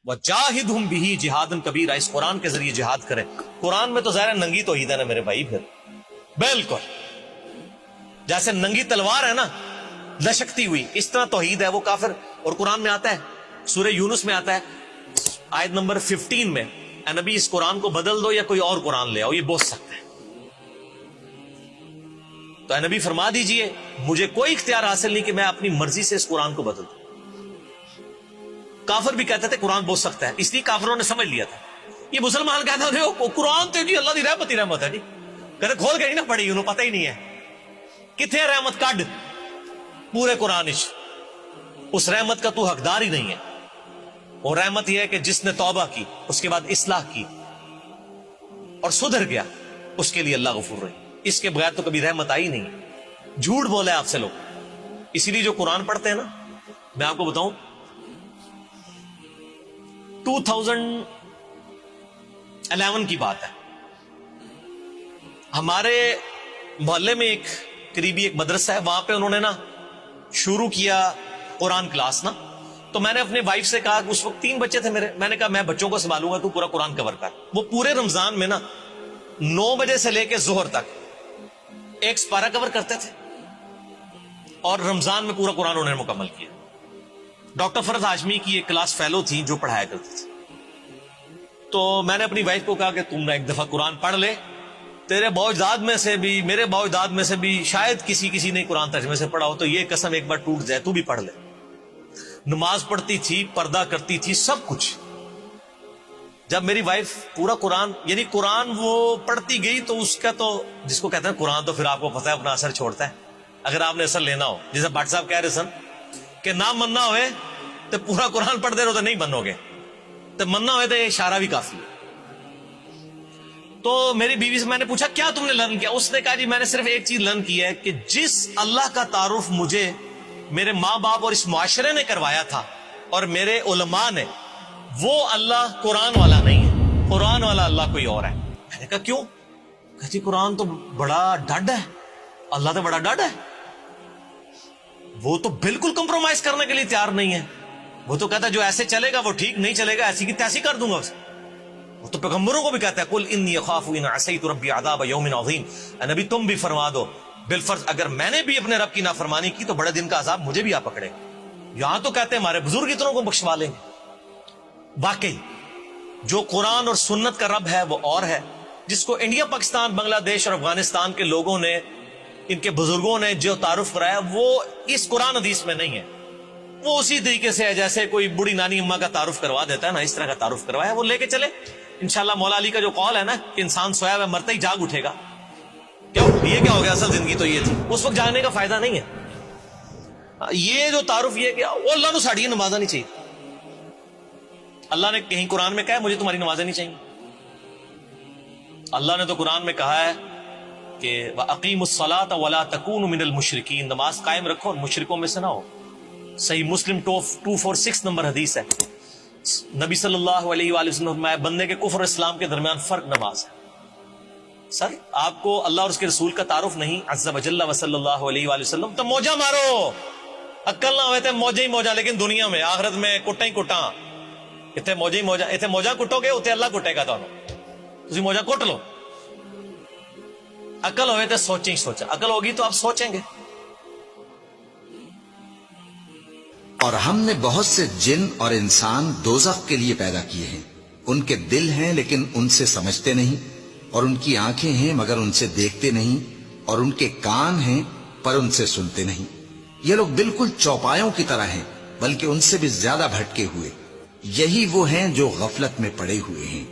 وَجَاهِدْهُمْ بِهِ جِهَادًا كَبِيرًا، اس قرآن کے ذریعے جہاد کریں. قرآن میں تو ظاہر ننگی توحید ہے نا میرے بھائی. پھر بالکل جیسے ننگی تلوار ہے نا لشکتی ہوئی، اس طرح توحید ہے. وہ کافر. اور قرآن میں آتا ہے، سورہ یونس میں آتا ہے آیت نمبر 15 میں، اے نبی اس قرآن کو بدل دو یا کوئی اور قرآن لے آؤ، یہ بول سکتا ہے. تو اے نبی فرما دیجئے مجھے کوئی اختیار حاصل نہیں کہ میں اپنی مرضی سے اس قرآن کو بدل دوں. کافر بھی کہتے تھے قرآن بول سکتا ہے، اس لیے کافروں نے سمجھ لیا تھا. یہ مسلمان کہتا تھے قرآن تے جی اللہ دی رحمت ہی رحمت ہے جی، کہتے کھول کے ہی نہ پڑھی، انہوں پتہ ہی نہیں ہے کتنے رحمت کڈ پورے قرآن اس رحمت کا تو حقدار ہی نہیں ہے. اور رحمت یہ ہے کہ جس نے توبہ کی، اس کے بعد اصلاح کی اور سدھر گیا، اس کے لیے اللہ غفور رحیم. اس کے بغیر تو کبھی رحمت آئی نہیں. جھوٹ بولے آپ سے لوگ. اسی لیے جو قرآن پڑھتے ہیں نا، میں آپ کو بتاؤں 2011 کی بات ہے، ہمارے محلے میں ایک قریبی ایک مدرسہ ہے، وہاں پہ انہوں نے نا شروع کیا قرآن کلاس نا. تو میں نے اپنے وائف سے کہا کہ اس وقت 3 بچے تھے میرے، میں نے کہا میں بچوں کو سنبھالوں گا، تو پورا قرآن کور کر. وہ پورے رمضان میں نا 9 بجے سے لے کے ظہر تک ایک سپارہ کور کرتے تھے، اور رمضان میں پورا قرآن انہوں نے مکمل کیا. ڈاکٹر فرد ہاشمی کی ایک کلاس فیلو تھی جو پڑھایا کرتی تھی. تو میں نے اپنی وائف کو کہا کہ تم نے ایک دفعہ قرآن پڑھ لے، تیرے باوجداد میں سے بھی، میرے باوجداد میں سے بھی شاید کسی نے قرآن ترجمے سے پڑھا ہو، تو یہ قسم ایک بار ٹوٹ جائے، تو بھی پڑھ لے. نماز پڑھتی تھی، پردہ کرتی تھی، سب کچھ. جب میری وائف پورا قرآن، یعنی قرآن وہ پڑھتی گئی، تو اس کا تو جس کو کہتے ہیں قرآن، تو پھر آپ کو پتہ ہے اپنا اثر چھوڑتا ہے. اگر آپ نے اثر لینا ہو، جیسے بٹ صاحب کہہ رہے سن کہ نہ مننا ہوئے تو پورا قرآن پڑھ دے رہو تو نہیں بنو گے، تو مننا ہوئے تو یہ اشارہ بھی کافی ہے. تو میری بیوی سے میں نے پوچھا کیا تم نے لرن کیا؟ اس نے کہا جی میں نے صرف ایک چیز لرن کی ہے کہ جس اللہ کا تعارف مجھے میرے ماں باپ اور اس معاشرے نے کروایا تھا اور میرے علماء نے، وہ اللہ قرآن والا نہیں ہے، قرآن والا اللہ کوئی اور ہے. میں نے کہا کیوں؟ کہتی قرآن تو بڑا ڈڈ ہے، اللہ تو بڑا ڈڈ ہے، وہ تو بالکل کمپرومائز کرنے کے لیے تیار نہیں ہے. وہ تو کہتا ہے جو ایسے چلے گا وہ ٹھیک، نہیں چلے گا ایسی کی تیسی کر دوں گا اسے. وہ تو پیغمبروں کو بھی کہتا ہے قل انی اخاف ان عصیت ربی عذاب یوم عظیم. اے نبی تم بھی فرما دو بالفرض اگر میں نے بھی اپنے رب کی نافرمانی کی تو بڑے دن کا عذاب مجھے بھی آ پکڑے. یہاں تو کہتے ہیں ہمارے بزرگ اتنوں کو بخشوا لیں گے. واقعی جو قرآن اور سنت کا رب ہے وہ اور ہے، جس کو انڈیا، پاکستان، بنگلہ دیش اور افغانستان کے لوگوں نے، ان کے بزرگوں نے جو تعارف کرایا وہ اس قرآن حدیث میں نہیں ہے. وہ اسی طریقے سے ہے جیسے کوئی بڑی نانی اماں کا تعارف کروا دیتا ہے نا، اس طرح کا تعارف کروایا وہ لے کے چلے. انشاءاللہ مولا علی کا جو قول ہے نا کہ انسان سویا ہوا مرتے ہی جاگ اٹھے گا. کیوں؟ یہ کیا ہو گیا؟ اصل زندگی تو یہ تھی، اس وقت جاگنے کا فائدہ نہیں ہے. یہ جو تعارف یہ کہ وہ اللہ نے ساڑی نمازہ نہیں چاہیے. اللہ نے کہیں قرآن میں کہا ہے مجھے تمہاری نمازیں نہیں چاہیے؟ اللہ نے تو قرآن میں کہا ہے کہ وَأَقِيمُوا الصَّلَاةَ وَلَا تَكُونُوا مِنَ الْمُشْرِكِينَ، نماز قائم رکھو اور مشرکوں میں سے نہ ہو. صحیح مسلم 246 نمبر حدیث ہے. نبی صلی اللہ علیہ وآلہ وسلم فرمایا بندے کے کفر اور اسلام کے درمیان فرق نماز ہے. سر آپ کو اللہ اور اس کے رسول کا تعارف نہیں عز وجل و صلی اللہ علیہ وآلہ وسلم، تو موجہ مارو. عقل نہ ہوئے تھے موجہ ہی موجہ، لیکن دنیا میں آخرت میں کٹا ہی کٹا. اتنے موجہ ہی موجہ، اتنے موجہ کٹو گے اتنے اللہ کٹے گا. تسی موجہ کٹ لو. عقل ہوئے تو سوچیں ہی سوچا، عقل ہوگی تو آپ سوچیں گے. اور ہم نے بہت سے جن اور انسان دوزخ کے لیے پیدا کیے ہیں. ان کے دل ہیں لیکن ان سے سمجھتے نہیں، اور ان کی آنکھیں ہیں مگر ان سے دیکھتے نہیں، اور ان کے کان ہیں پر ان سے سنتے نہیں. یہ لوگ بالکل چوپایوں کی طرح ہیں بلکہ ان سے بھی زیادہ بھٹکے ہوئے. یہی وہ ہیں جو غفلت میں پڑے ہوئے ہیں.